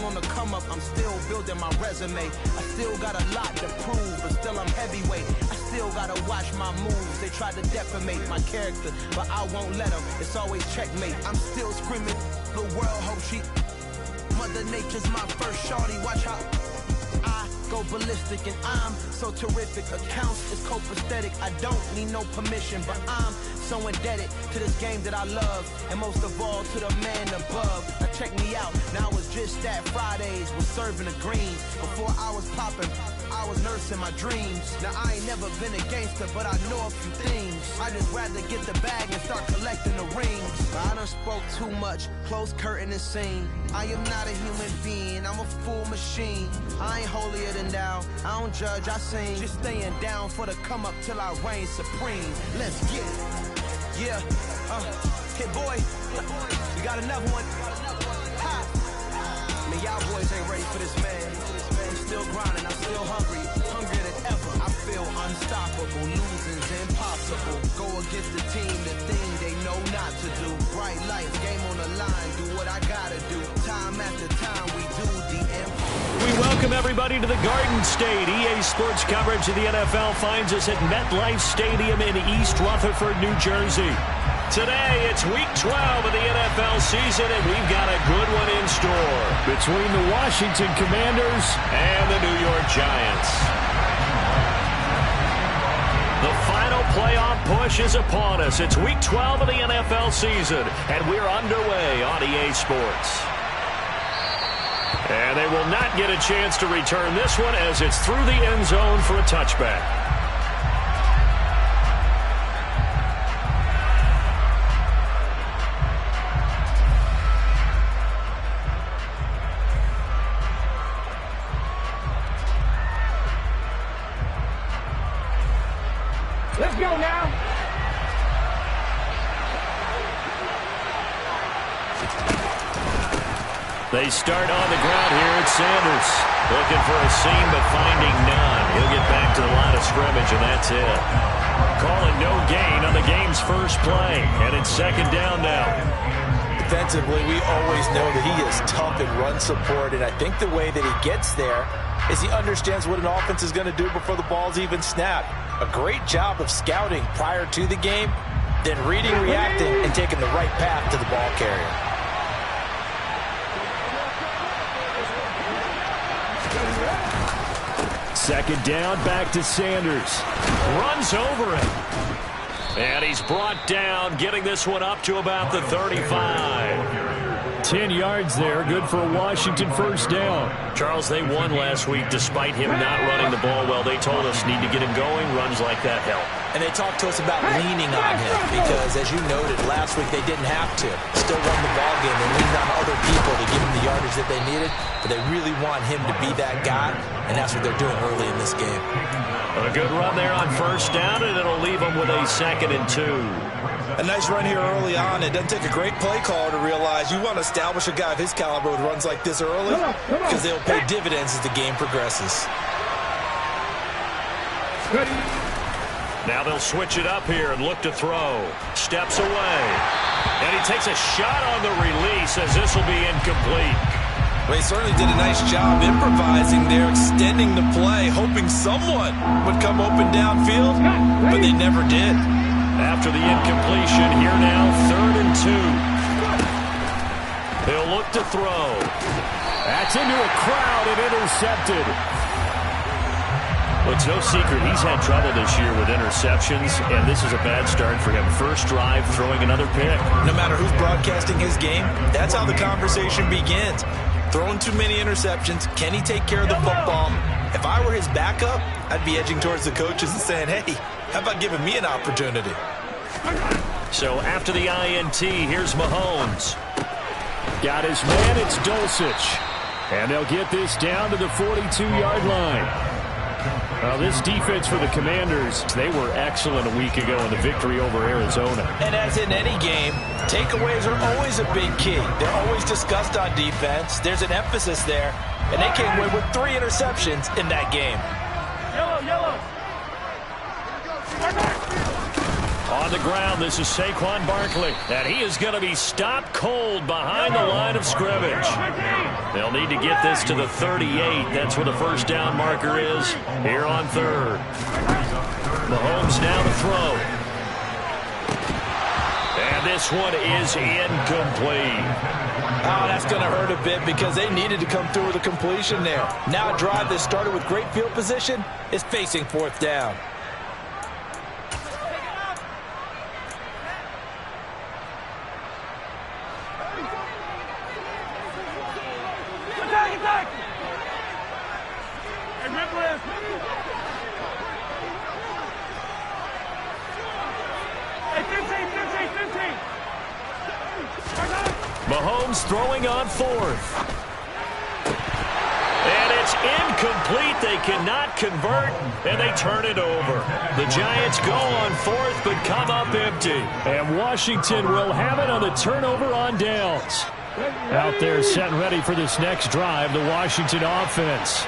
on the come up, I'm still building my resume. I still got a lot to prove, but still I'm heavyweight. I still gotta watch my moves. They try to defamate my character, but I won't let them. It's always checkmate. I'm still screaming, the world hope she... Mother Nature's my first shorty, watch how I go ballistic, and I'm so terrific. Accounts is copacetic, I don't need no permission, but I'm so indebted to this game that I love, and most of all to the man above. Now check me out, now it's just that Fridays was serving the greens. Before I was popping, I was nursing my dreams. Now I ain't never been a gangster, but I know a few things. I just rather get the bag and start collecting the rings. I done spoke too much, close curtain and scene. I am not a human being, I'm a full machine. I ain't holier than thou, I don't judge, I sing. Just staying down for the come up till I reign supreme. Let's get it. Yeah, hit boy, we got another one. Ha. I mean, y'all boys ain't ready for this, man. I'm still grinding, I'm still hungry, hungrier than ever. I feel unstoppable, losing's impossible. Go against the team, the thing they know not to do. Bright lights, game on the line, do what I gotta do. Time after time, we do the impossible. We welcome everybody to the Garden State. EA Sports coverage of the NFL finds us at MetLife Stadium in East Rutherford, New Jersey. Today, it's Week 12 of the NFL season, and we've got a good one in store between the Washington Commanders and the New York Giants. The final playoff push is upon us. It's Week 12 of the NFL season, and we're underway on EA Sports. And they will not get a chance to return this one as it's through the end zone for a touchback. Let's go now. They start on the ground here at Sanders. Looking for a seam, but finding none. He'll get back to the line of scrimmage, and that's it. Calling no gain on the game's first play, and it's second down now. Defensively, we always know that he is tough in run support, and I think the way that he gets there is he understands what an offense is going to do before the ball's even snapped. A great job of scouting prior to the game, then reading, reacting, and taking the right path to the ball carrier. Second down, back to Sanders. Runs over him. And he's brought down, getting this one up to about the 35. 10 yards there, good for a Washington first down. Charles, they won last week despite him not running the ball well. They told us need to get him going. Runs like that help. And they talked to us about leaning on him because, as you noted, last week they didn't have to. Still won the ball game. They leaned on other people to give him the yardage that they needed, but they really want him to be that guy, and that's what they're doing early in this game. A good run there on first down, and it'll leave them with a 2nd and 2. A nice run here early on. It doesn't take a great play caller to realize you want to establish a guy of his caliber who runs like this early because they'll pay dividends as the game progresses. Now they'll switch it up here and look to throw. Steps away. And he takes a shot on the release as this will be incomplete. Well, he certainly did a nice job improvising there, extending the play, hoping someone would come open downfield, but they never did. After the incompletion, here now, 3rd and 2. He'll look to throw. That's into a crowd and intercepted. Well, it's no secret he's had trouble this year with interceptions, and this is a bad start for him. First drive, throwing another pick. No matter who's broadcasting his game, that's how the conversation begins. Throwing too many interceptions, can he take care of the football? If I were his backup, I'd be edging towards the coaches and saying, hey, how about giving me an opportunity? So after the INT, here's Mahomes. Got his man, it's Dulcich. And they'll get this down to the 42-yard line. Well, this defense for the Commanders, they were excellent a week ago in the victory over Arizona. And as in any game, takeaways are always a big key. They're always discussed on defense. There's an emphasis there. And they came away with 3 interceptions in that game. Yellow. On the ground, this is Saquon Barkley. And he is going to be stopped cold behind the line of scrimmage. They'll need to get this to the 38. That's where the first down marker is here on third. Mahomes now to throw. And this one is incomplete. Oh, that's going to hurt a bit because they needed to come through with a completion there. Now a drive that started with great field position is facing fourth down. Mahomes throwing on fourth. And it's incomplete. They cannot convert, and they turn it over. The Giants go on fourth, but come up empty. And Washington will have it on the turnover on downs. Out there set and ready for this next drive, the Washington offense.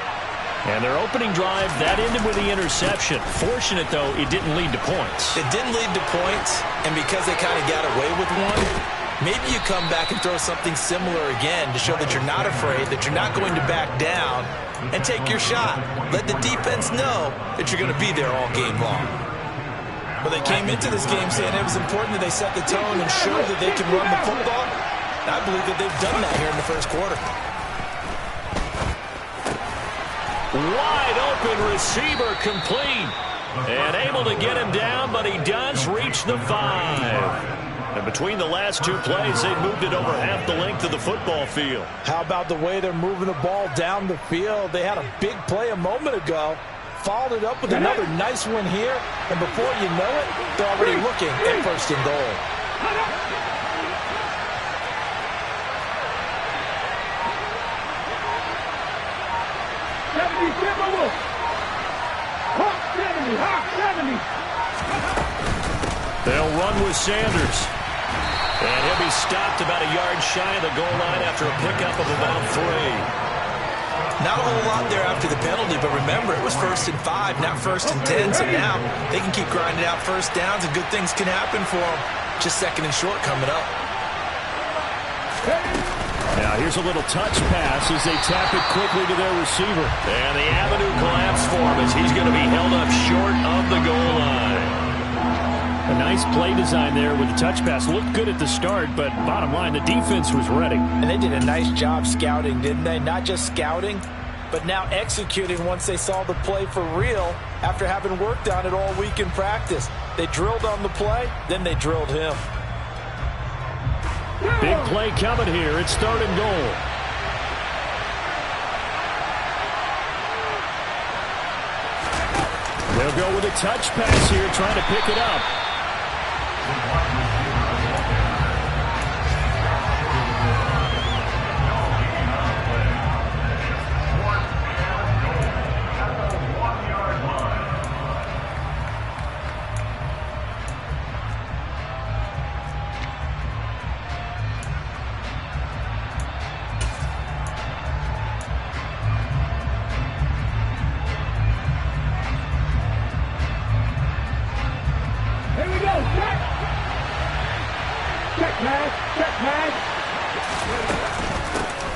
And their opening drive, that ended with the interception. Fortunate, though, it didn't lead to points. It didn't lead to points, and because they kind of got away with one, maybe you come back and throw something similar again to show that you're not afraid, that you're not going to back down, and take your shot. Let the defense know that you're going to be there all game long. Well, they came into this game saying it was important that they set the tone and show that they can run the football. I believe that they've done that here in the first quarter. Wide open receiver complete. And able to get him down, but he does reach the 5. And between the last two plays, they moved it over half the length of the football field. How about the way they're moving the ball down the field? They had a big play a moment ago, followed it up with another nice one here, and before you know it, they're already looking at first and goal. They'll run with Sanders. And he'll be stopped about a yard shy of the goal line after a pickup of about 3. Not a whole lot there after the penalty, but remember, it was 1st and 5, not 1st and 10, so now they can keep grinding out first downs and good things can happen for them. Just 2nd and short coming up. Now here's a little touch pass as they tap it quickly to their receiver. And the avenue collapsed for him as he's going to be held up short of the goal line. A nice play design there with the touch pass. Looked good at the start, but bottom line, the defense was ready. And they did a nice job scouting, didn't they? Not just scouting, but now executing once they saw the play for real after having worked on it all week in practice. They drilled on the play, then they drilled him. Big play coming here. It's 3rd and goal. They'll go with a touch pass here, trying to pick it up.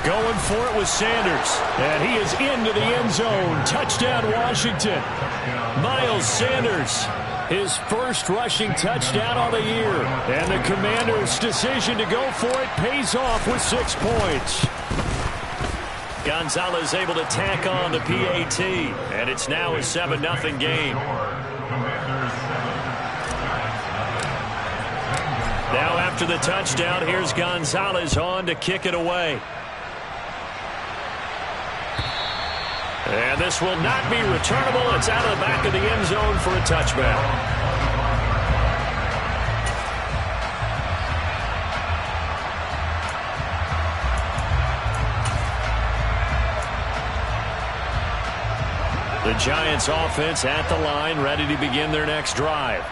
Going for it with Sanders. And he is into the end zone. Touchdown, Washington. Miles Sanders, his first rushing touchdown on the year. And the Commanders' decision to go for it pays off with 6 points. Gonzalez able to tack on the PAT. And it's now a 7-0 game. Now after the touchdown, here's Gonzalez on to kick it away. And this will not be returnable. It's out of the back of the end zone for a touchback. The Giants offense at the line, ready to begin their next drive.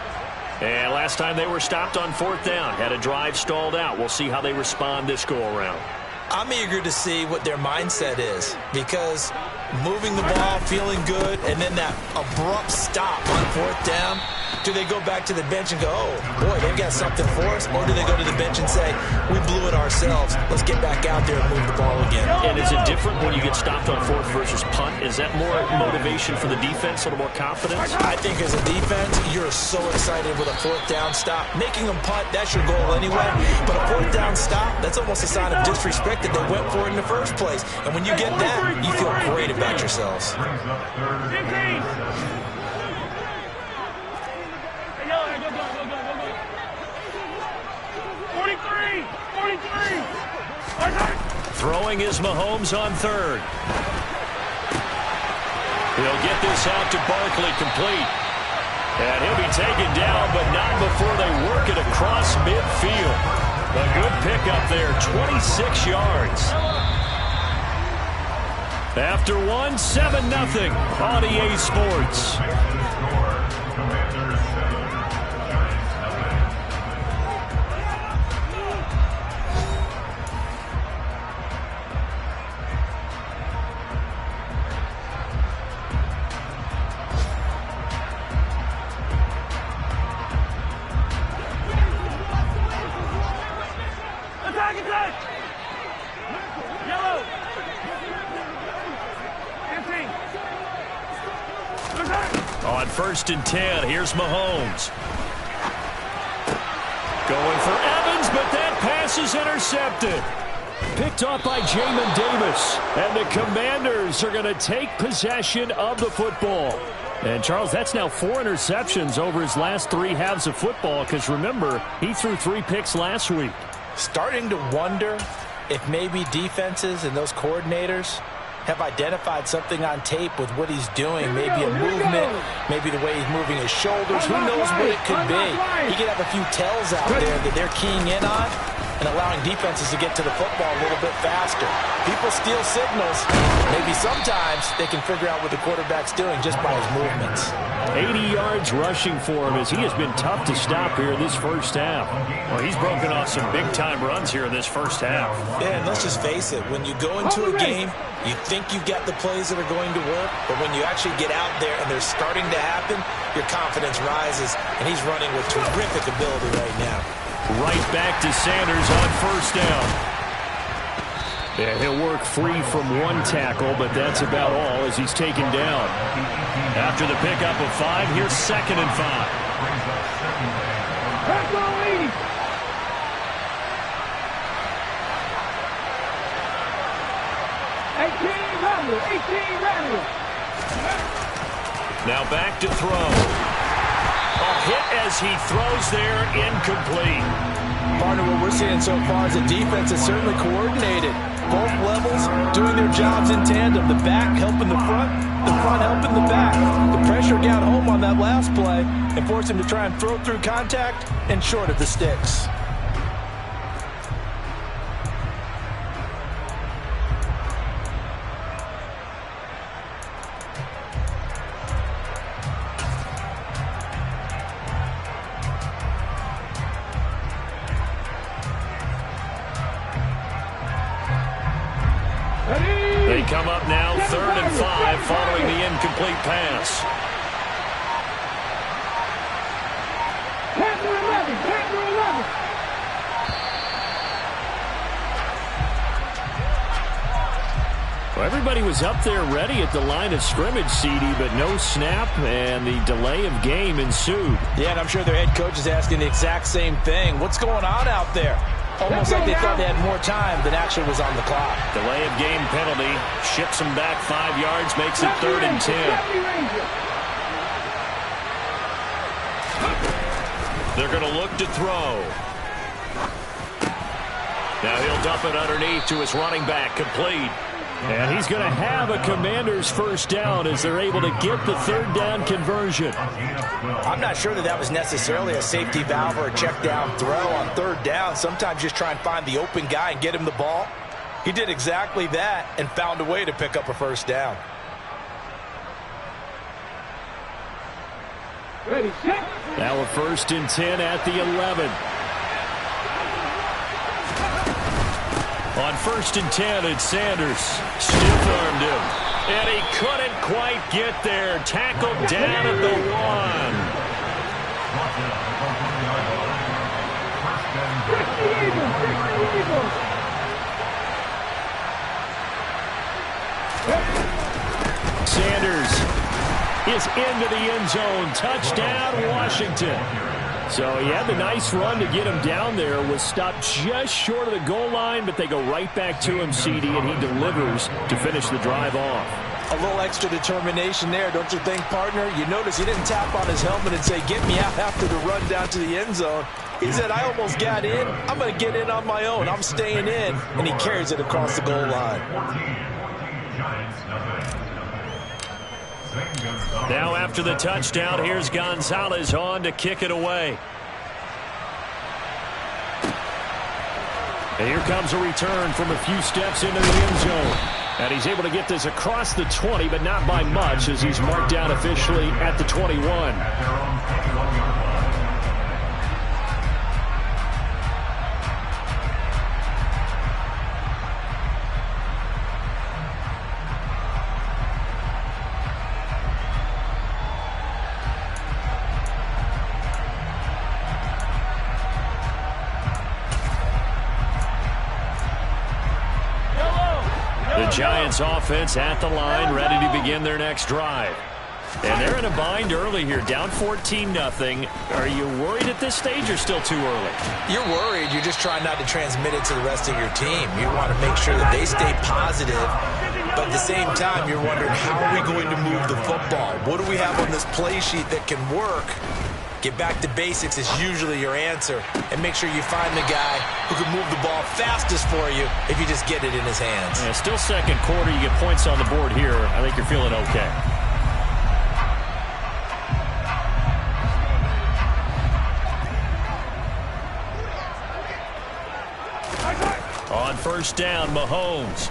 And last time they were stopped on 4th down, had a drive stalled out. We'll see how they respond this go-around. I'm eager to see what their mindset is, because moving the ball, feeling good, and then that abrupt stop on 4th down do they go back to the bench and go, oh, boy, they've got something for us? Or do they go to the bench and say, we blew it ourselves. Let's get back out there and move the ball again. And is it different when you get stopped on fourth versus punt? Is that more motivation for the defense, a little more confidence? I think as a defense, you're so excited with a fourth down stop. Making them punt, that's your goal anyway. But a fourth down stop, that's almost a sign of disrespect that they went for it in the first place. And when you get that, you feel great about yourselves. Throwing is Mahomes on third. He'll get this out to Barkley, complete. And he'll be taken down, but not before they work it across midfield. A good pickup there, 26 yards. After one, 7-0 on EA Sports. On 1st and 10, here's Mahomes. Going for Evans, but that pass is intercepted. Picked off by Jamin Davis. And the Commanders are going to take possession of the football. And, Charles, that's now 4 interceptions over his last 3 halves of football, because, remember, he threw 3 picks last week. Starting to wonder if maybe defenses and those coordinators have identified something on tape with what he's doing. Maybe a movement, maybe the way he's moving his shoulders. Who knows what it could be? He could have a few tells out there that they're keying in on and allowing defenses to get to the football a little bit faster. People steal signals. Maybe sometimes they can figure out what the quarterback's doing just by his movements. 80 yards rushing for him as he has been tough to stop here this first half. Well, he's broken off some big-time runs here in this first half. Yeah, and let's just face it. When you go into a game, you think you've got the plays that are going to work, but when you actually get out there and they're starting to happen, your confidence rises, and he's running with terrific ability right now. Right back to Sanders on 1st down. Yeah, he'll work free from one tackle, but that's about all as he's taken down. After the pickup of 5, here's 2nd and 5. Now back to throw. A hit as he throws there, incomplete. Partner, what we're seeing so far is the defense is certainly coordinated. Both levels doing their jobs in tandem. The back helping the front helping the back. The pressure got home on that last play and forced him to try and throw through contact and short of the sticks. They come up now 3rd and 5 following the incomplete pass. Well, everybody was up there ready at the line of scrimmage, CD, but no snap, and the delay of game ensued. Yeah, and I'm sure their head coach is asking the exact same thing. What's going on out there? Almost like they thought they had more time than actually was on the clock. Delay of game penalty. Ships them back 5 yards, makes it 3rd and 10. They're going to look to throw. Now he'll dump it underneath to his running back, complete. And he's going to have a Commander's 1st down as they're able to get the 3rd down conversion. I'm not sure that was necessarily a safety valve or a check down throw on 3rd down. Sometimes just try and find the open guy and get him the ball. He did exactly that and found a way to pick up a 1st down. Now a 1st and 10 at the 11. On 1st and 10, it's Sanders. Stiff-armed him. And he couldn't quite get there. Tackled down at the 1. Sanders is into the end zone. Touchdown, Washington. So he had the nice run to get him down there. Was stopped just short of the goal line, but they go right back to him, CD, and he delivers to finish the drive off. A little extra determination there, don't you think, partner? You notice he didn't tap on his helmet and say, get me out after the run down to the end zone. He said, I almost got in. I'm going to get in on my own. I'm staying in. And he carries it across the goal line. Now after the touchdown, here's Gonzalez on to kick it away. And here comes a return from a few steps into the end zone. And he's able to get this across the 20, but not by much, as he's marked down officially at the 21. Giants offense at the line, ready to begin their next drive. And they're in a bind early here, down 14-0. Are you worried at this stage or still too early? You're worried. You're just trying not to transmit it to the rest of your team. You want to make sure that they stay positive, but at the same time, you're wondering, how are we going to move the football? What do we have on this play sheet that can work? Get back to basics is usually your answer, and make sure you find the guy who can move the ball fastest for you if you just get it in his hands. Yeah, still second quarter. You get points on the board here. I think you're feeling okay. On first down, Mahomes.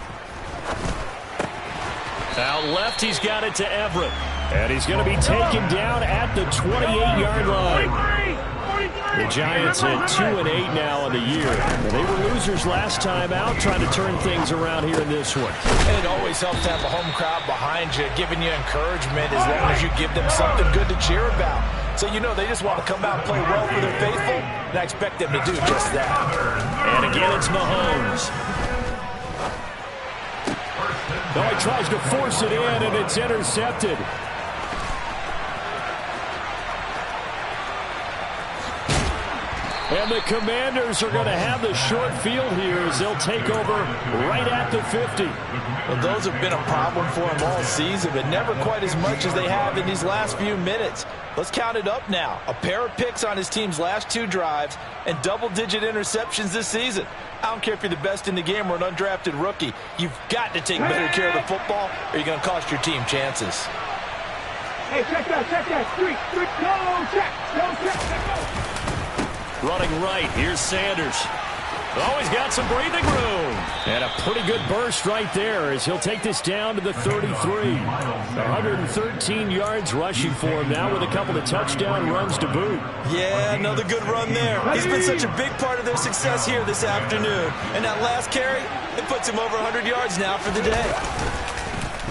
Out left, he's got it to Everett. And he's going to be taken down at the 28-yard line. The Giants at 2-8 now on the year. They were losers last time out, trying to turn things around here in this one. And it always helps to have a home crowd behind you, giving you encouragement as long as you give them something good to cheer about. So you know they just want to come out and play well for their faithful, and I expect them to do just that. And again, it's Mahomes. Oh, he tries to force it in, and it's intercepted. And the Commanders are going to have the short field here as they'll take over right at the 50. Well, those have been a problem for them all season, but never quite as much as they have in these last few minutes. Let's count it up now. A pair of picks on his team's last two drives and double-digit interceptions this season. I don't care if you're the best in the game or an undrafted rookie. You've got to take better care of the football or you're going to cost your team chances. Hey, check that. Street, go, check. Running right, here's Sanders. Oh, he's got some breathing room. And a pretty good burst right there as he'll take this down to the 33. 113 yards rushing for him now with a couple of touchdown runs to boot. Yeah, another good run there. He's been such a big part of their success here this afternoon. And that last carry, it puts him over 100 yards now for the day.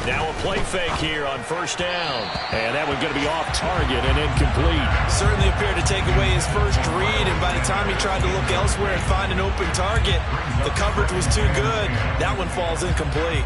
Now a play fake here on first down. And that one's going to be off target and incomplete. Certainly appeared to take away his first read, and by the time he tried to look elsewhere and find an open target, the coverage was too good. That one falls incomplete.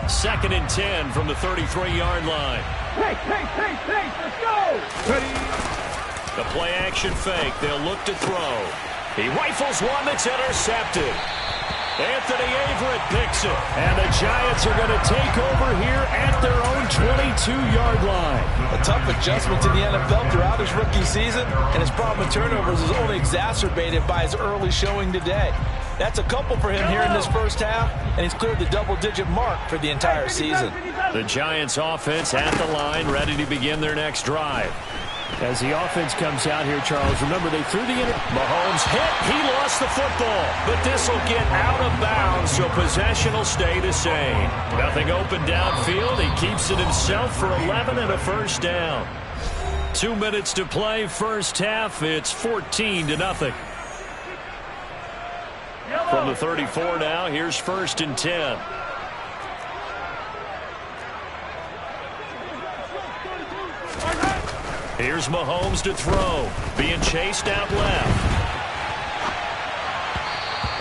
Second and 10 from the 33-yard line. Hey, let's go! Ready? The play action fake. They'll look to throw. He rifles one that's intercepted. Anthony Averett picks it. And the Giants are going to take over here at their own 22-yard line. A tough adjustment to the NFL throughout his rookie season, and his problem with turnovers is only exacerbated by his early showing today. That's a couple for him here in this first half, and he's cleared the double-digit mark for the entire season. The Giants offense at the line, ready to begin their next drive. As the offense comes out here, Charles, remember they threw the Mahomes hit. He lost the football, but this will get out of bounds, so possession will stay the same. Nothing open downfield. He keeps it himself for 11 and a first down. 2 minutes to play, first half. It's 14-0. From the 34 now, here's 1st and 10. Here's Mahomes to throw. Being chased out left.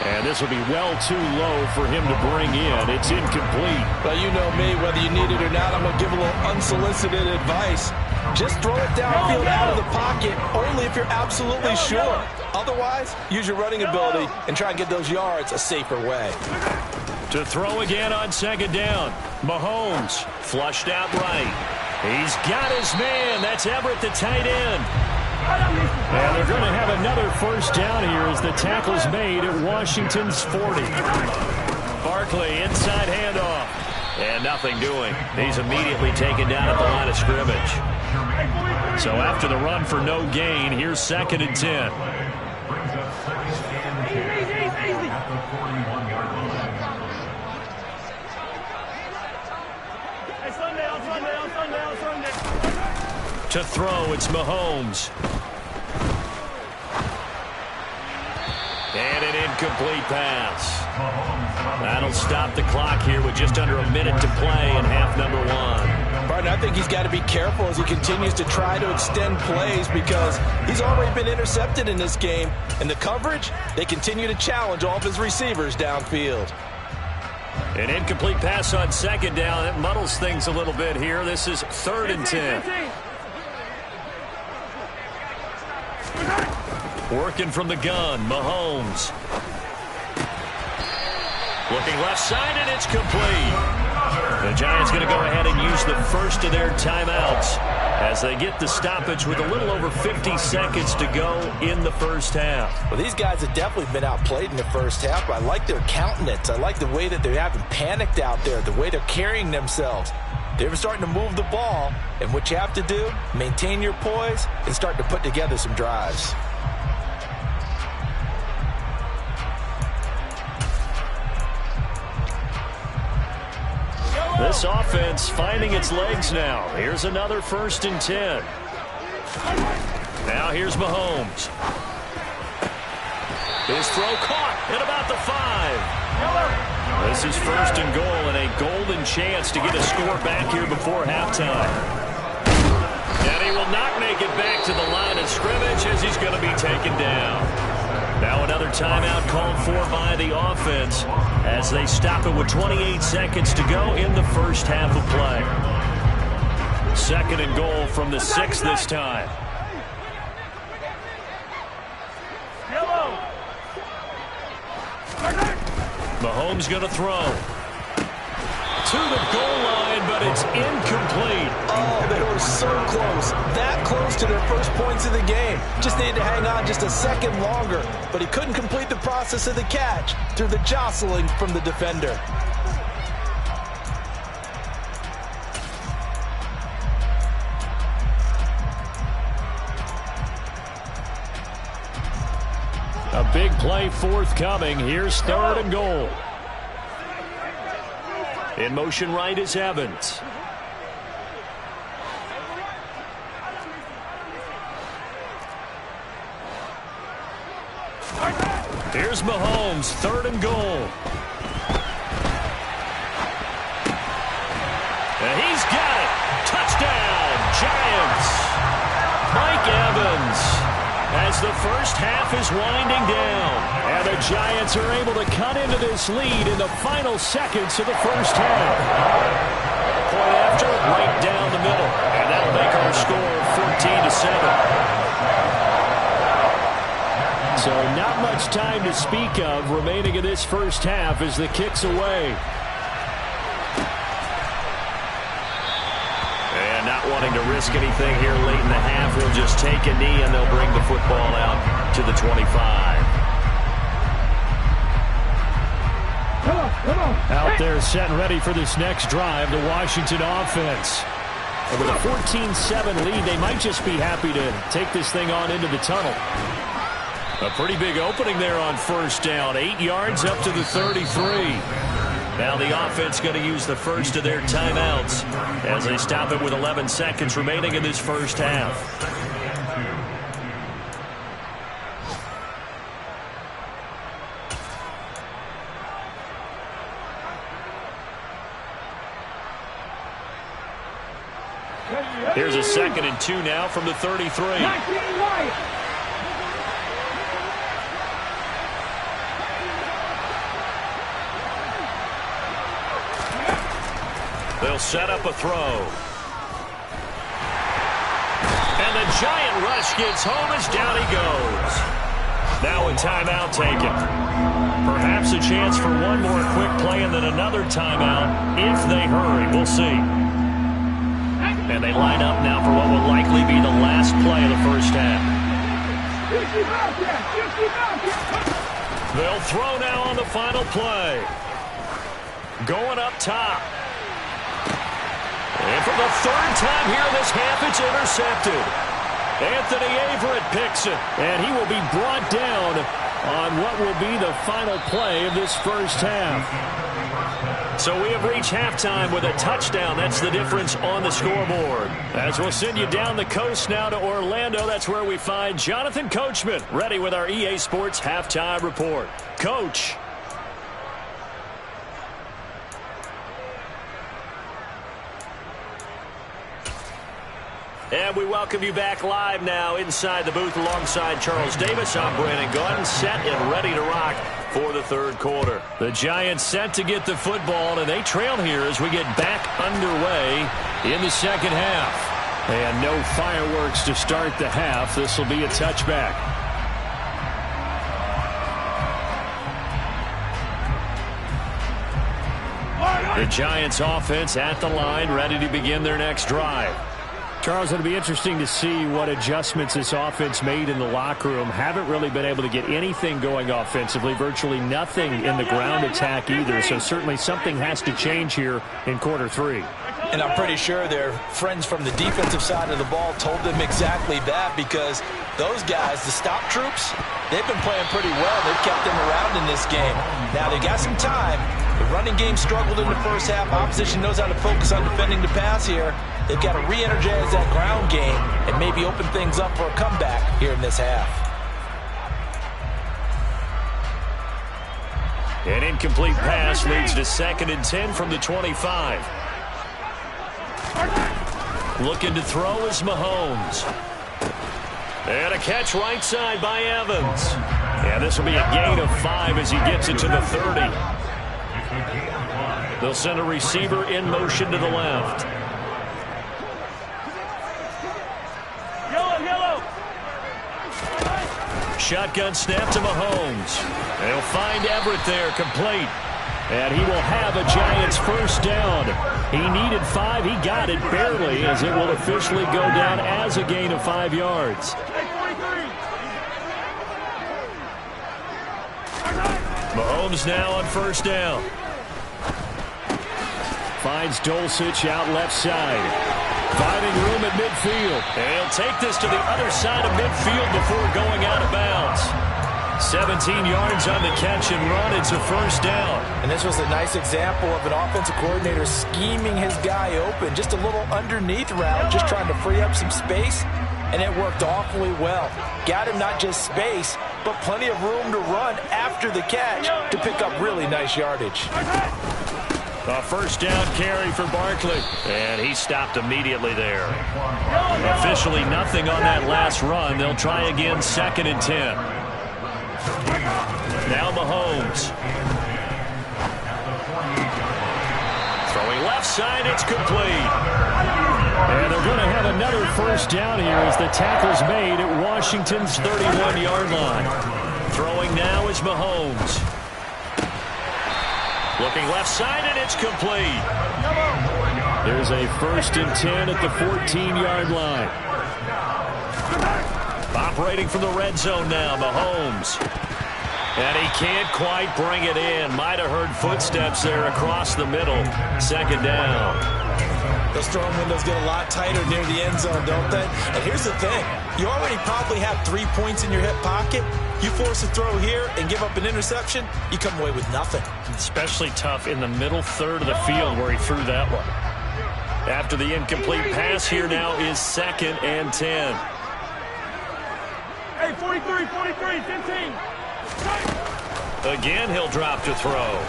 And this will be well too low for him to bring in. It's incomplete. Well, you know me, whether you need it or not, I'm going to give a little unsolicited advice. Just throw it downfield out of the pocket, only if you're absolutely sure. Otherwise, use your running ability and try and get those yards a safer way. To throw again on 2nd down. Mahomes flushed out right. He's got his man. That's Everett, the tight end. And they're going to have another 1st down here as the tackle's made at Washington's 40. Barkley, inside handoff. And nothing doing. He's immediately taken down at the line of scrimmage. So after the run for no gain, here's 2nd and 10. To throw, it's Mahomes. And an incomplete pass. That'll stop the clock here with just under a minute to play in half number 1. Barton, I think he's got to be careful as he continues to try to extend plays because he's already been intercepted in this game. And the coverage, they continue to challenge all of his receivers downfield. An incomplete pass on 2nd down. It muddles things a little bit here. This is 3rd and 10. Working from the gun, Mahomes. Looking left side, and it's complete. The Giants going to go ahead and use the first of their timeouts as they get the stoppage with a little over 50 seconds to go in the first half. Well, these guys have definitely been outplayed in the first half, but I like their countenance. I like the way that they haven't panicked out there, the way they're carrying themselves. They're starting to move the ball, and what you have to do, maintain your poise and start to put together some drives. This offense finding its legs now. Here's another 1st and 10. Now here's Mahomes. His throw caught at about the 5. This is 1st and goal and a golden chance to get a score back here before halftime. And he will not make it back to the line of scrimmage as he's going to be taken down. Now another timeout called for by the offense as they stop it with 28 seconds to go in the first half of play. 2nd and goal from the 6 this time. Mahomes going to throw. To the goal line, but it's incomplete. Oh, they were so close. That close to their first points of the game. Just needed to hang on just a second longer. But he couldn't complete the process of the catch through the jostling from the defender. A big play forthcoming. Here's 3rd and goal. In motion right is Evans. Here's Mahomes, 3rd and goal. And he's got it. Touchdown, Giants. Mike Evans as the first half is winding down. And the Giants are able to cut into this lead in the final seconds of the first half. Point after, right down the middle. And that'll make our score 14-7. So not much time to speak of remaining in this first half as the kick's away. And not wanting to risk anything here late in the half, he'll just take a knee and they'll bring the football out to the 25. Out there set and ready for this next drive, the Washington offense. And with a 14-7 lead, they might just be happy to take this thing on into the tunnel. A pretty big opening there on 1st down. 8 yards up to the 33. Now the offense going to use the first of their timeouts as they stop it with 11 seconds remaining in this first half. Here's a 2nd and 2 now from the 33. They'll set up a throw. And the giant rush gets home as down he goes. Now a timeout taken. Perhaps a chance for one more quick play and then another timeout if they hurry. We'll see. And they line up now for what will likely be the last play of the first half. They'll throw now on the final play. Going up top. And for the 3rd time here this half, it's intercepted. Anthony Averett picks it. And he will be brought down on what will be the final play of this first half. So we have reached halftime with a touchdown. That's the difference on the scoreboard. As we'll send you down the coast now to Orlando, that's where we find Jonathan Coachman ready with our EA Sports Halftime Report. Coach. And we welcome you back live now inside the booth alongside Charles Davis. I'm Brandon Gunn, set and ready to rock for the 3rd quarter. The Giants set to get the football, and they trail here as we get back underway in the 2nd half. And no fireworks to start the half. This will be a touchback. The Giants offense at the line, ready to begin their next drive. Charles, it'll be interesting to see what adjustments this offense made in the locker room. Haven't really been able to get anything going offensively, virtually nothing in the ground attack either. So certainly something has to change here in quarter 3. And I'm pretty sure their friends from the defensive side of the ball told them exactly that, because those guys, the stop troops, they've been playing pretty well. They've kept them around in this game. Now they got some time. The running game struggled in the first half. Opposition knows how to focus on defending the pass here. They've got to re-energize that ground game and maybe open things up for a comeback here in this half. An incomplete pass leads to 2nd and 10 from the 25. Looking to throw is Mahomes. And a catch right side by Evans. And this will be a gain of 5 as he gets it to the 30. They'll send a receiver in motion to the left. Shotgun snap to Mahomes. They'll find Everett there, complete. And he will have a Giants first down. He needed 5. He got it barely, as it will officially go down as a gain of 5 yards. Mahomes now on first down. Finds Dulcich out left side. Finding room at midfield. And he'll take this to the other side of midfield before going out of bounds. 17 yards on the catch and run. It's a first down. And this was a nice example of an offensive coordinator scheming his guy open. Just a little underneath route, just trying to free up some space. And it worked awfully well. Got him not just space, but plenty of room to run after the catch to pick up really nice yardage. A first down carry for Barkley. And he stopped immediately there. Officially nothing on that last run. They'll try again, 2nd and 10. Now Mahomes. Throwing left side, it's complete. And they're going to have another first down here as the tackle's made at Washington's 31-yard line. Throwing now is Mahomes. Looking left side, and it's complete. There's a 1st and 10 at the 14-yard line. Operating from the red zone now, Mahomes. And he can't quite bring it in. Might have heard footsteps there across the middle. 2nd down. Those throwing windows get a lot tighter near the end zone, don't they? And here's the thing. You already probably have 3 points in your hip pocket. You force a throw here and give up an interception, you come away with nothing. Especially tough in the middle third of the field where he threw that one. After the incomplete pass, here now is 2nd and 10. Hey, 43, 15. Again, he'll drop to throw.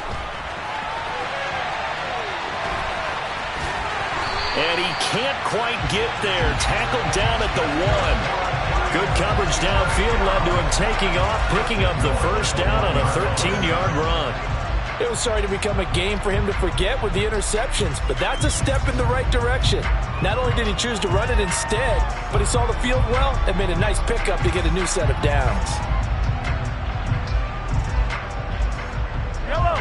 And he can't quite get there. Tackled down at the 1. Good coverage downfield led to him taking off, picking up the first down on a 13-yard run. It was starting to become a game for him to forget with the interceptions, but that's a step in the right direction. Not only did he choose to run it instead, but he saw the field well and made a nice pickup to get a new set of downs. Yellow.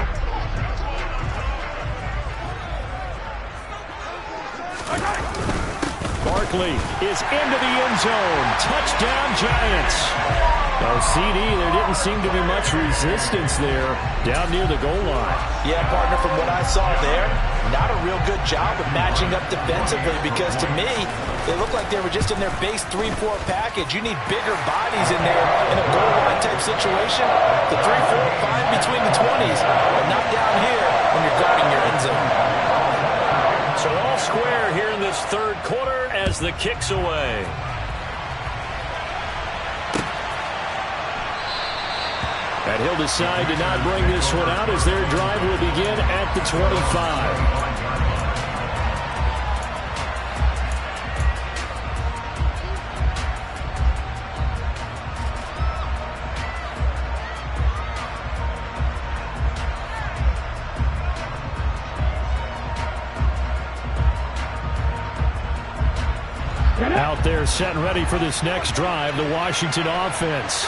Barkley is into the end zone. Touchdown, Giants. Oh, CD, there didn't seem to be much resistance there down near the goal line. Yeah, partner, from what I saw there, not a real good job of matching up defensively because to me, they looked like they were just in their base 3-4 package. You need bigger bodies in there in a goal line type situation. The 3-4, fine between the 20s, but not down here when you're guarding your end zone. So all square here in this third quarter as the kick's away. And he'll decide to not bring this one out as their drive will begin at the 25. Out there set and ready for this next drive, the Washington offense.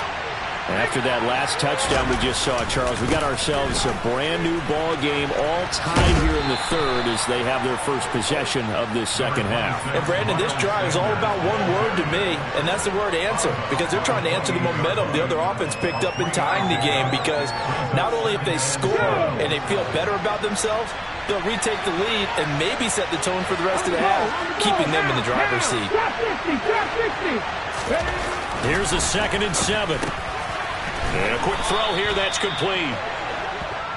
After that last touchdown we just saw, Charles, we got ourselves a brand new ball game, all tied here in the third as they have their first possession of this second half. And Brandon, this drive is all about one word to me, and that's the word answer, because they're trying to answer the momentum the other offense picked up in tying the game, because not only if they score and they feel better about themselves, they'll retake the lead and maybe set the tone for the rest of the half, keeping them in the driver's seat. Here's a 2nd and 7. And a quick throw here, that's complete.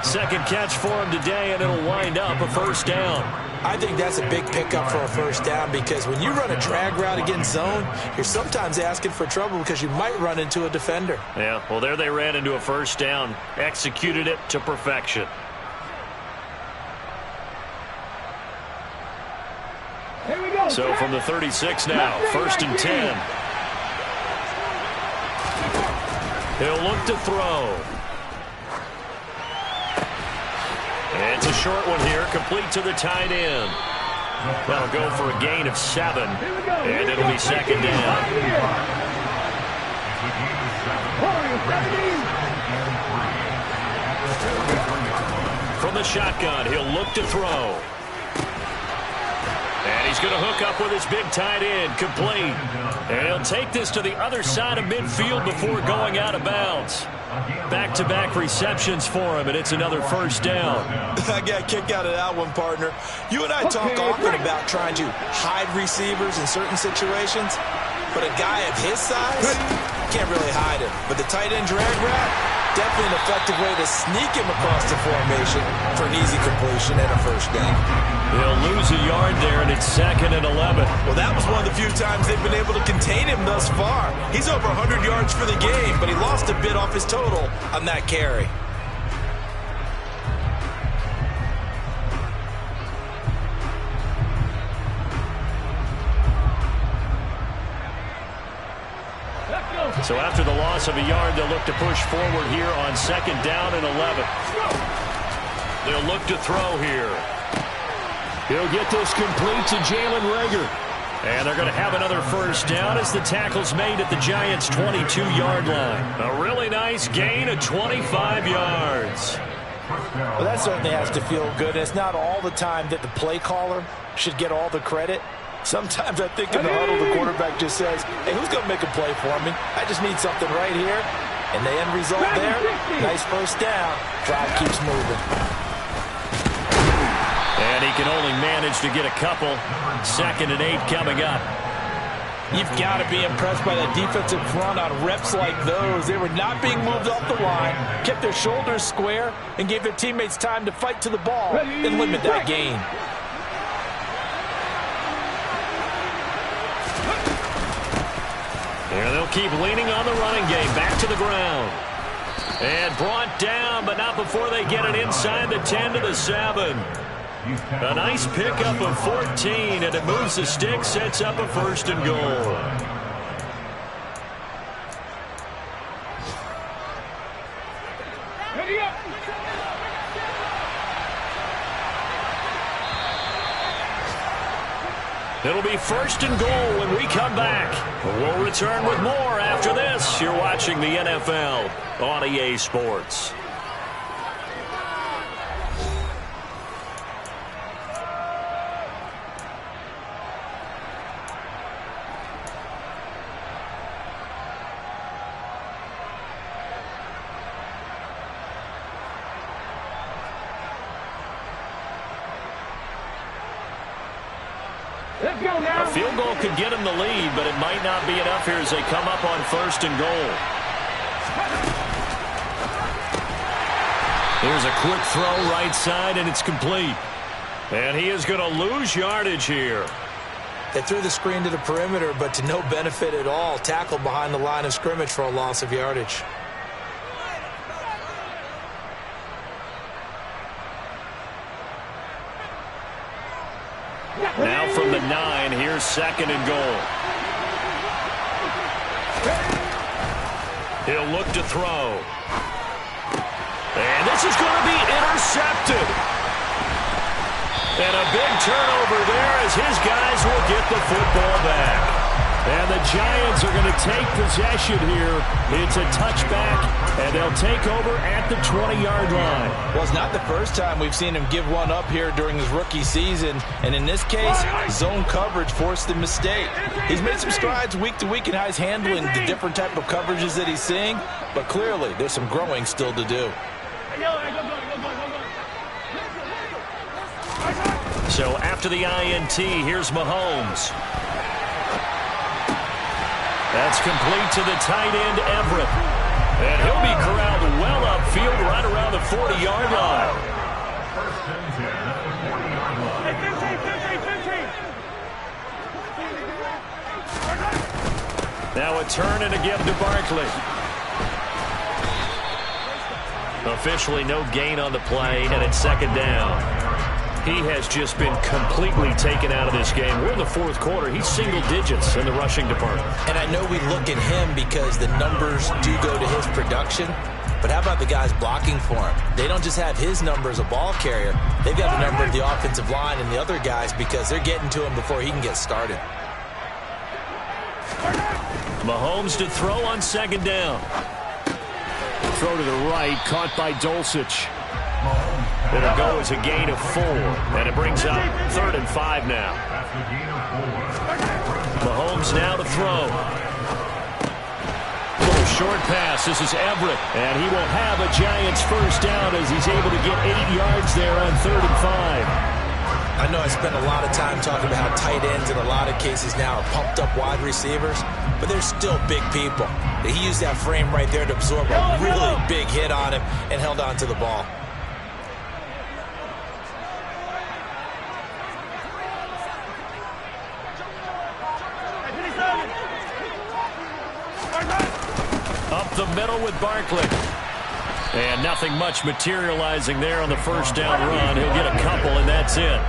Second catch for him today, and it'll wind up a first down. I think that's a big pickup for a first down because when you run a drag route against zone, you're sometimes asking for trouble because you might run into a defender. Yeah, well, there they ran into a first down. Executed it to perfection. Here we go. So from the 36 now, 1st and 10. He'll look to throw. It's a short one here, complete to the tight end. That'll go for a gain of 7, and it'll be 2nd down. From the shotgun, he'll look to throw. And he's going to hook up with his big tight end, complete. And he'll take this to the other side of midfield before going out of bounds. Back-to-back receptions for him, and it's another first down. I got a kick out of that one, partner. You and I talk often about trying to hide receivers in certain situations, but a guy of his size can't really hide him. But the tight end drag route, definitely an effective way to sneak him across the formation for an easy completion and a first down. He'll lose a yard there, and it's 2nd and 11. Well, that was one of the few times they've been able to contain him thus far. He's over 100 yards for the game, but he lost a bit off his total on that carry. So after the loss of a yard, they'll look to push forward here on 2nd down and 11. They'll look to throw here. He'll get this complete to Jalen Reagor. And they're going to have another first down as the tackle's made at the Giants' 22-yard line. A really nice gain of 25 yards. Well, that certainly has to feel good. It's not all the time that the play caller should get all the credit. Sometimes I think in the huddle, the quarterback just says, hey, who's going to make a play for me? I just need something right here. And the end result there, nice first down. Drive keeps moving. And he he can only manage to get a couple. 2nd and 8 coming up. You've got to be impressed by that defensive front on reps like those. They were not being moved off the line, kept their shoulders square, and gave their teammates time to fight to the ball and limit that gain. And they'll keep leaning on the running game. Back to the ground. And brought down, but not before they get it inside the 10 to the 7. A nice pickup of 14, and it moves the stick, sets up a 1st and goal. It'll be 1st and goal when we come back. We'll return with more after this. You're watching the NFL on EA Sports. A field goal could get him the lead, but it might not be enough here as they come up on 1st and goal. Here's a quick throw right side, and it's complete. And he is going to lose yardage here. They threw the screen to the perimeter, but to no benefit at all. Tackled behind the line of scrimmage for a loss of yardage. Now from the 9, here's 2nd and goal. He'll look to throw. And this is going to be intercepted. And a big turnover there as his guys will get the football back. And the Giants are going to take possession here. It's a touchback, and they'll take over at the 20-yard line. Well, it's not the first time we've seen him give one up here during his rookie season. And in this case, zone coverage forced the mistake. He's made some strides week to week in how he's handling the different type of coverages that he's seeing. But clearly, there's some growing still to do. So after the INT, here's Mahomes. That's complete to the tight end, Everett. And he'll be corralled well upfield right around the 40-yard line. Now a turn and a give to Barkley. Officially no gain on the play, and it's 2nd down. He has just been completely taken out of this game. We're in the 4th quarter. He's single digits in the rushing department. And I know we look at him because the numbers do go to his production. But how about the guys blocking for him? They don't just have his number as a ball carrier. They've got the number of the offensive line and the other guys because they're getting to him before he can get started. Mahomes to throw on 2nd down. Throw to the right, caught by Dulcich. It'll go as a gain of 4, and it brings up 3rd and 5 now. Mahomes now to throw. Little short pass. This is Everett, and he will have a Giants 1st down as he's able to get 8 yards there on 3rd and 5. I know I spent a lot of time talking about how tight ends in a lot of cases now are pumped up wide receivers, but they're still big people. He used that frame right there to absorb a really big hit on him and held on to the ball. Up the middle with Barkley. And nothing much materializing there on the 1st down run. He'll get a couple, and that's it.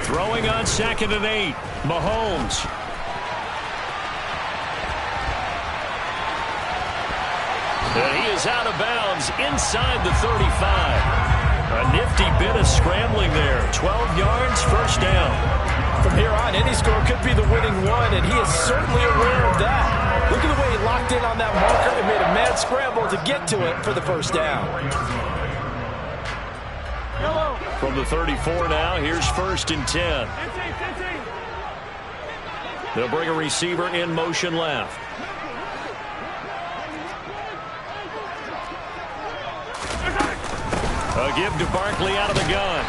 Throwing on 2nd and 8. Mahomes. And he is out of bounds inside the 35. A nifty bit of scrambling there. 12 yards, 1st down. From here on, any score could be the winning one, and he is certainly aware of that. Look at the way he locked in on that marker and made a mad scramble to get to it for the 1st down. From the 34 now, here's 1st and 10. They'll bring a receiver in motion left. A give to Barkley out of the gun.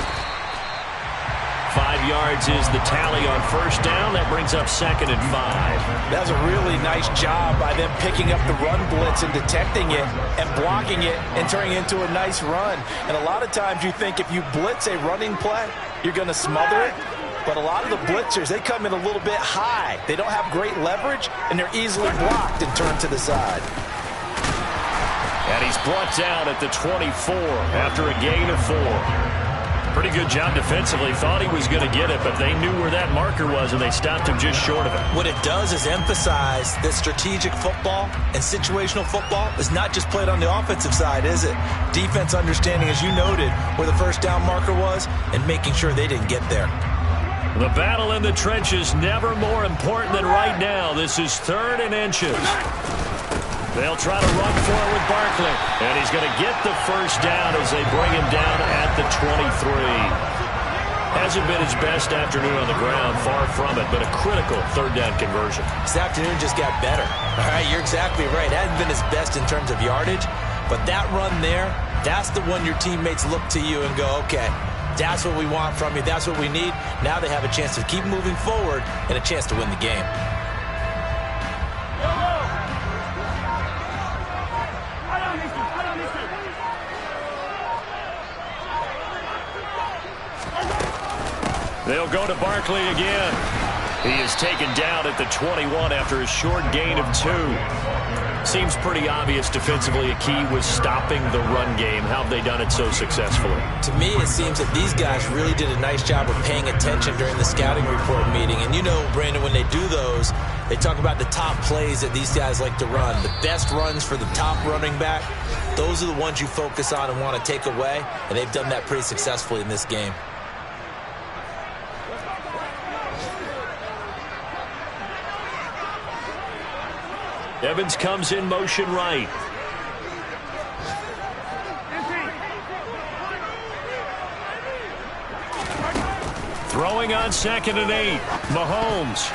5 yards is the tally on first down. That brings up 2nd and 5. That was a really nice job by them picking up the run blitz and detecting it and blocking it and turning it into a nice run. And a lot of times you think if you blitz a running play, you're going to smother it. But a lot of the blitzers, they come in a little bit high. They don't have great leverage, and they're easily blocked and turned to the side. And he's brought down at the 24 after a gain of 4. Pretty good job defensively. Thought he was going to get it, but they knew where that marker was, and they stopped him just short of it. What it does is emphasize that strategic football and situational football is not just played on the offensive side, is it? Defense understanding, as you noted, where the first down marker was and making sure they didn't get there. The battle in the trenches never more important than right now. This is 3rd and inches. They'll try to run for it with Barkley. And he's going to get the first down as they bring him down at the 23. Hasn't been his best afternoon on the ground, far from it, but a critical 3rd down conversion. This afternoon just got better. All right, you're exactly right. Hasn't been his best in terms of yardage, but that run there, that's the one your teammates look to you and go, okay, that's what we want from you. That's what we need. Now they have a chance to keep moving forward and a chance to win the game. They'll go to Barkley again. He is taken down at the 21 after a short gain of 2. Seems pretty obvious defensively a key was stopping the run game. How have they done it so successfully? To me, it seems that these guys really did a nice job of paying attention during the scouting report meeting. And you know, Brandon, when they do those, they talk about the top plays that these guys like to run. The best runs for the top running back, those are the ones you focus on and want to take away. And they've done that pretty successfully in this game. Evans comes in motion right. Throwing on 2nd and 8. Mahomes.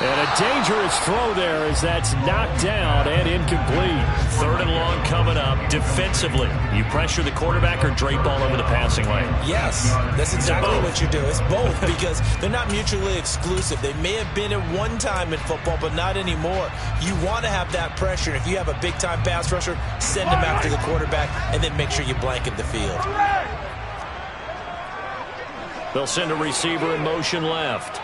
And a dangerous throw there as that's knocked down and incomplete. 3rd and long coming up. Defensively, you pressure the quarterback or drape all over the passing lane? Yes, that's exactly what you do. It's both because they're not mutually exclusive. They may have been at one time in football, but not anymore. You want to have that pressure. If you have a big-time pass rusher, send him after the quarterback and then make sure you blanket the field. They'll send a receiver in motion left.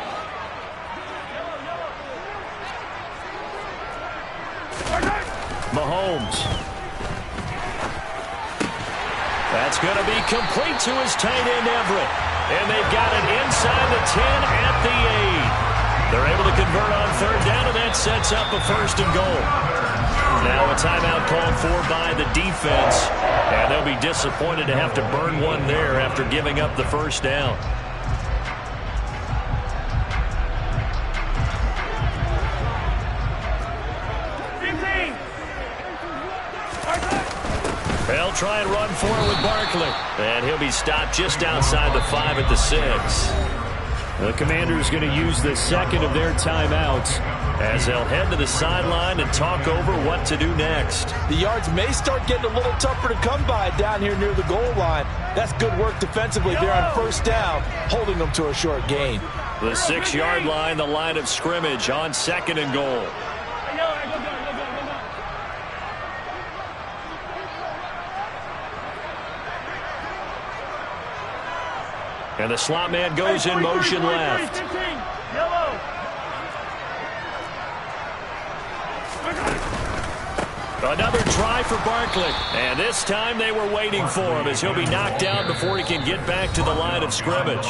Mahomes. That's going to be complete to his tight end, Everett. And they've got it inside the 10 at the 8. They're able to convert on 3rd down, and that sets up a 1st and goal. Now a timeout called for by the defense. And they'll be disappointed to have to burn one there after giving up the 1st down. They'll try and run for it with Barkley. And he'll be stopped just outside the 5 at the 6. The Commanders going to use the 2nd of their timeouts as they'll head to the sideline and talk over what to do next. The yards may start getting a little tougher to come by down here near the goal line. That's good work defensively there on 1st down, holding them to a short gain. The 6-yard line, the line of scrimmage on 2nd and goal. And the slot man goes in motion left. Another try for Barkley. And this time they were waiting for him as he'll be knocked down before he can get back to the line of scrimmage.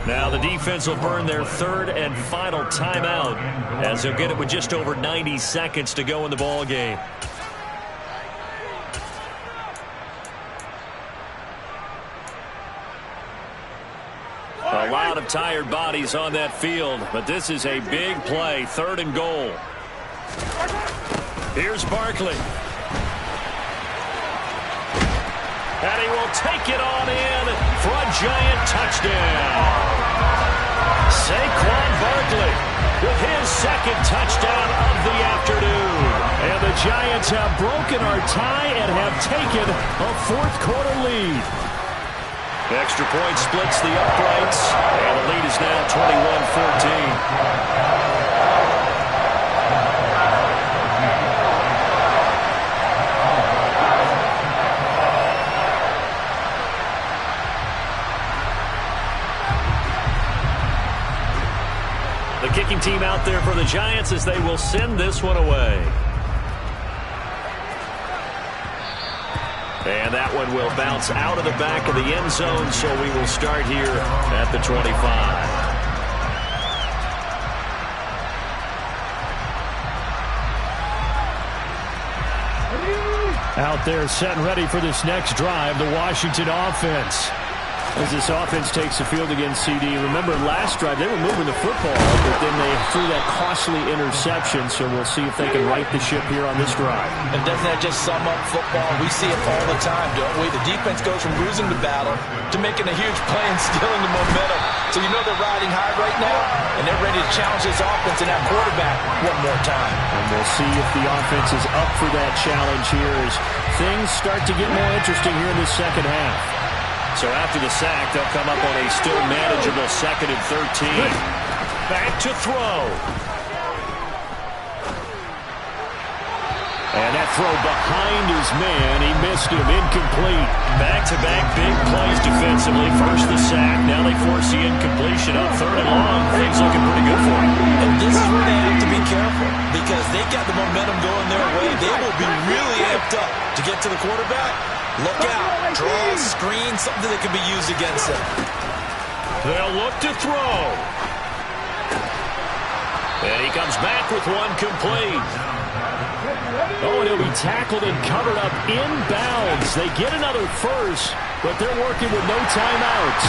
Now the defense will burn their 3rd and final timeout as they'll get it with just over 90 seconds to go in the ball game. A lot of tired bodies on that field, but this is a big play, 3rd and goal. Here's Barkley. And he will take it on in for a giant touchdown. Saquon Barkley with his 2nd touchdown of the afternoon. And the Giants have broken our tie and have taken a fourth-quarter lead. Extra point splits the uprights, and the lead is now 21-14. The kicking team out there for the Giants as they will send this one away. And that one will bounce out of the back of the end zone, so we will start here at the 25. Out there set and ready for this next drive, the Washington offense. As this offense takes the field against CD. Remember, last drive, they were moving the football, but then they threw that costly interception, so we'll see if they can right the ship here on this drive. And doesn't that just sum up football? We see it all the time, don't we? The defense goes from losing the battle to making a huge play and stealing the momentum. So you know they're riding high right now, and they're ready to challenge this offense and that quarterback one more time. And we'll see if the offense is up for that challenge here as things start to get more interesting here in the second half. So after the sack, they'll come up on a still manageable 2nd and 13. Back to throw. And that throw behind his man, he missed him, incomplete. Back-to-back big plays defensively. First the sack, now they force the incompletion up 3rd and long. Things looking pretty good for him. And this is where they have to be careful because they got the momentum going their way. They will be really amped up to get to the quarterback. Look out, draw, screen, something that can be used against them. They'll look to throw. And he comes back with one complete. Oh, and he'll be tackled and covered up inbounds. They get another first, but they're working with no timeouts.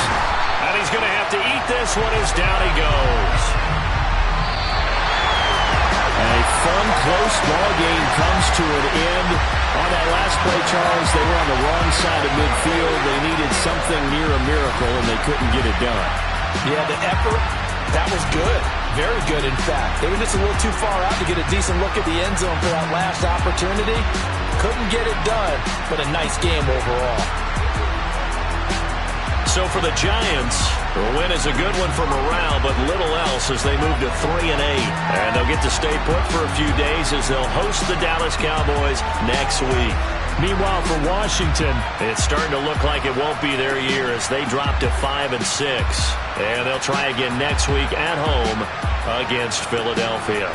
And he's going to have to eat this one as down he goes. A fun, close ball game comes to an end. On that last play, Charles, they were on the wrong side of midfield. They needed something near a miracle, and they couldn't get it done. Yeah, the effort, that was good. Very good, in fact. They were just a little too far out to get a decent look at the end zone for that last opportunity. Couldn't get it done, but a nice game overall. So for the Giants, the win is a good one for morale, but little else as they move to 3-8. And they'll get to stay put for a few days as they'll host the Dallas Cowboys next week. Meanwhile, for Washington, it's starting to look like it won't be their year as they drop to 5-6. And they'll try again next week at home against Philadelphia.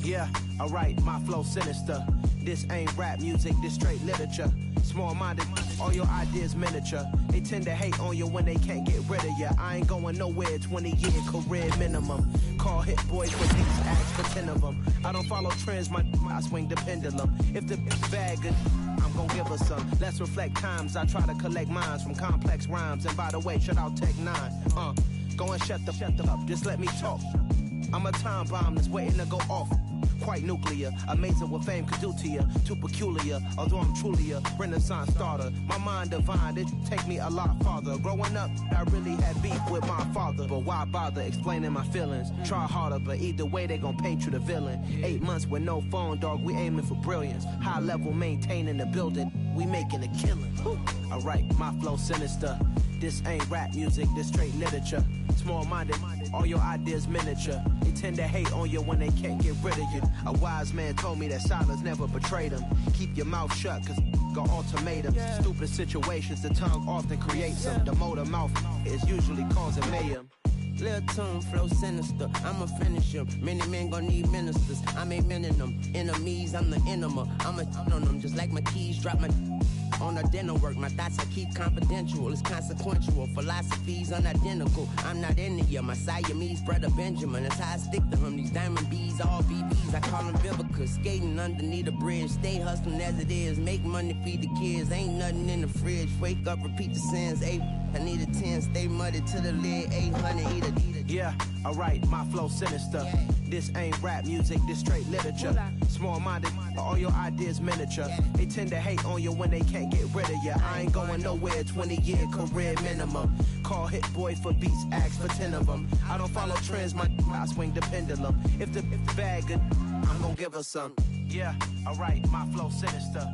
Yeah, alright, my flow sinister. This ain't rap music, this straight literature. Small-minded, all your ideas miniature. They tend to hate on you when they can't get rid of you. I ain't going nowhere, 20-year career minimum. Call hit boys for beats, ask for 10 of them. I don't follow trends, I swing the pendulum. If the bag good, I'm gon' give her some. Let's reflect times, I try to collect minds from complex rhymes. And by the way, shout out Tech 9. Go and shut the up, just let me talk. I'm a time bomb that's waiting to go off. Quite nuclear, amazing what fame could do to you. Too peculiar, although I'm truly a Renaissance starter. My mind divine, it take me a lot farther. Growing up, I really had beef with my father. But why bother explaining my feelings? Try harder, but either way they gon' paint you the villain. 8 months with no phone, dog, we aiming for brilliance. High level maintaining the building, we making a killing. Alright, my flow sinister. This ain't rap music, this straight literature. Small-minded, all your ideas miniature. They tend to hate on you when they can't get rid of you. A wise man told me that silence never betrayed him. Keep your mouth shut, cause got ultimatums. Stupid situations, the tongue often creates them. The motor mouth is usually causing mayhem. Lil' tune, flow sinister, I'ma finish him. Many men gon' need ministers, I'm a men in them. Enemies, I'm the enema, I'm on them. Just like my keys, drop my on a dinner work. My thoughts I keep confidential, it's consequential. Philosophies unidentical, I'm not in it. My Siamese brother Benjamin, that's how I stick to him. These diamond bees, all BBs, I call them Vivica. Skating underneath a bridge, stay hustling as it is. Make money, feed the kids, ain't nothing in the fridge. Wake up, repeat the sins, I need a 10, stay muddy to the lid, 800, eat a. Yeah, alright, my flow sinister. This ain't rap music, this straight literature. Small-minded, all your ideas miniature. They tend to hate on you when they can't get rid of you. I ain't going nowhere, 20-year career minimum. Call hit boy for beats, ask for 10 of them. I don't follow trends, I swing the pendulum. If the bag good, I'm gon' give her some. Yeah, alright, my flow sinister.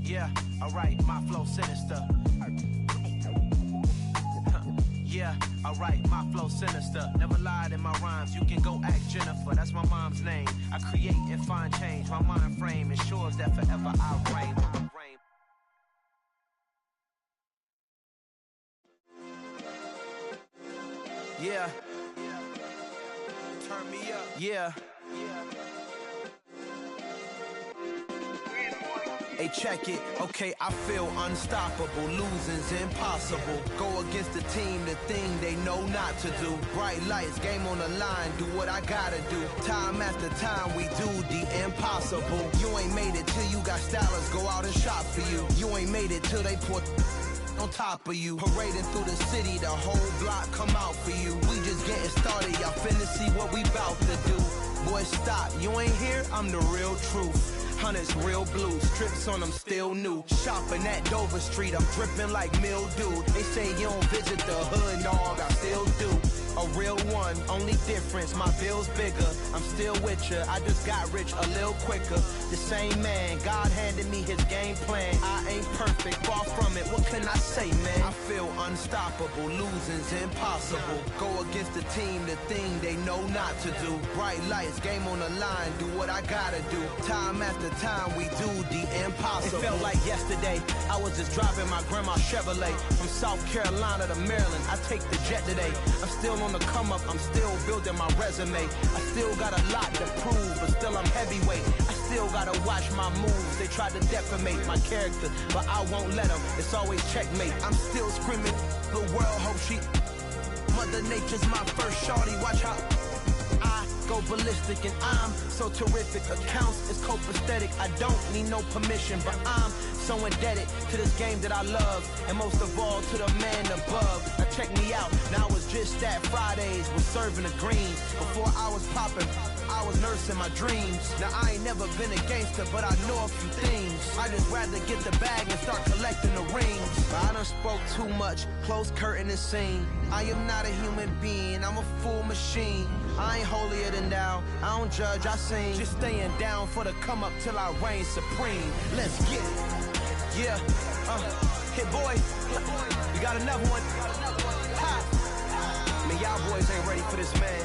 Yeah, alright, my flow sinister. Yeah, alright, my flow sinister. Never lied in my rhymes, you can go ask Jennifer. That's my mom's name. I create and find change. My mind frame ensures that forever I reign. Yeah. Turn me up. Yeah. Hey, check it, okay, I feel unstoppable, losing's impossible. Go against the team, the thing they know not to do. Bright lights, game on the line, do what I gotta do. Time after time, we do the impossible. You ain't made it till you got stylists go out and shop for you. You ain't made it till they put on top of you. Parading through the city, the whole block come out for you. We just getting started, y'all finna see what we bout to do. Boy, stop, you ain't here, I'm the real truth. Hunters, real blue, strips on them still new. Shopping at Dover Street, I'm dripping like mildew. They say you don't visit the hood, dog, I still do. A real one, only difference, my bill's bigger. I'm still with ya, I just got rich a little quicker. The same man, God handed me his game plan. I ain't perfect, far from it, what can I say, man? I feel unstoppable, losing's impossible. Go against the team, the thing they know not to do. Bright lights, game on the line, do what I gotta do. Time after time, we do the impossible. It felt like yesterday, I was just driving my grandma's Chevrolet. From South Carolina to Maryland, I take the jet today. I'm still on the come up, I'm still building my resume. I still got a lot to prove, but still I'm heavyweight. I still gotta watch my moves. They try to defamate my character, but I won't let them. It's always checkmate. I'm still screaming, the world hope she. Mother Nature's my first shorty, watch how I go ballistic and I'm so terrific. Accounts is copacetic, I don't need no permission, but I'm so indebted to this game that I love, and most of all to the man above. Now check me out, now it's just that Fridays was serving the greens. Before I was popping, I was nursing my dreams. Now I ain't never been a gangster, but I know a few things. I just rather get the bag and start collecting the rings. But I done spoke too much, close curtain is seen. I am not a human being, I'm a full machine. I ain't holier than thou, I don't judge, I sing. Just staying down for the come up till I reign supreme. Let's get it. Yeah, hit boy, we got another one. Ha! Man, y'all boys ain't ready for this, man.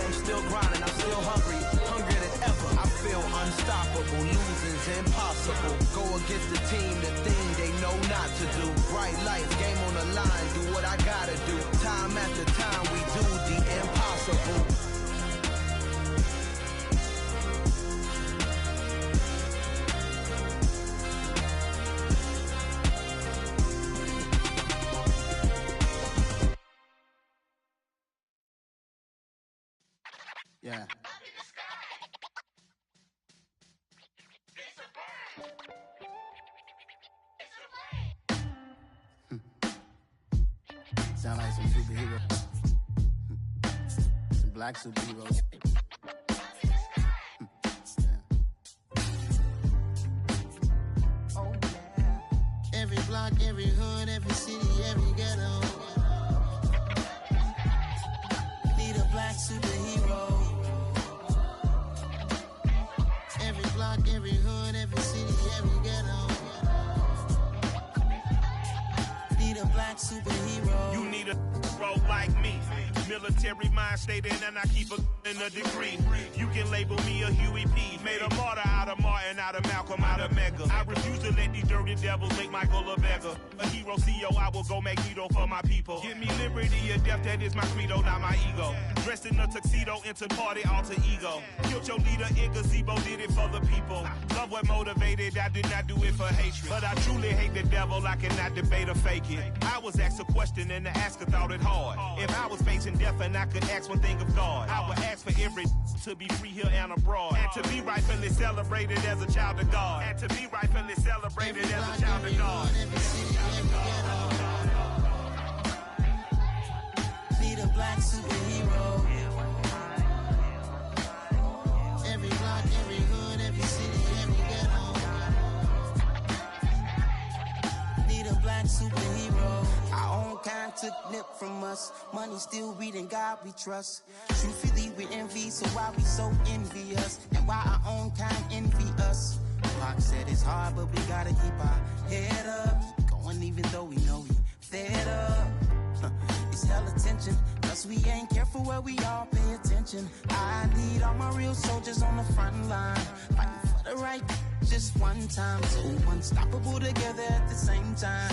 I'm still grinding, I'm still hungry, hungrier than ever. I feel unstoppable, losing's impossible. Go against the team, the thing they know not to do. Bright lights, game on the line, do what I gotta do. Time after time, we do the impossible. Yeah. Sound like some superheroes. Some black superheroes. Oh, yeah. Every block, every hood, every city, every ghetto. Need a black superhero. Every block, every hood, every city, every ghetto. Need a black superhero. You need a bro like me. Military mind stated, and I keep a degree. You can label me a Huey P. Made a martyr out of Martin, out of Malcolm, out of Mega. I refuse to let these dirty devils make Michael a beggar. A hero CEO, I will go Magneto for my people. Give me liberty or death, that is my credo, not my ego. Dressed in a tuxedo, into party alter ego. Killed your leader in gazebo, did it for the people. Love what motivated, I did not do it for hatred. But I truly hate the devil, I cannot debate or fake it. I was asked a question and the asker thought it hard. If I was facing death and I could ask one thing of God, I would ask for every to be free here and abroad, and to be rightfully celebrated as a child of God, and to be rightfully celebrated as a child of God. Need a black superhero. Every block, every hood, every city, every ghetto. Need a black superhero. Our own kind took nip from us. Money still reading God we trust. Truthfully we envy, so why we so envious? And why our own kind envy us? Pac said it's hard, but we gotta keep our head up. Keep going even though we know we fed up. It's hella tension, plus we ain't careful where we all pay attention. I need all my real soldiers on the front line, fighting for the right just one time, so unstoppable together at the same time.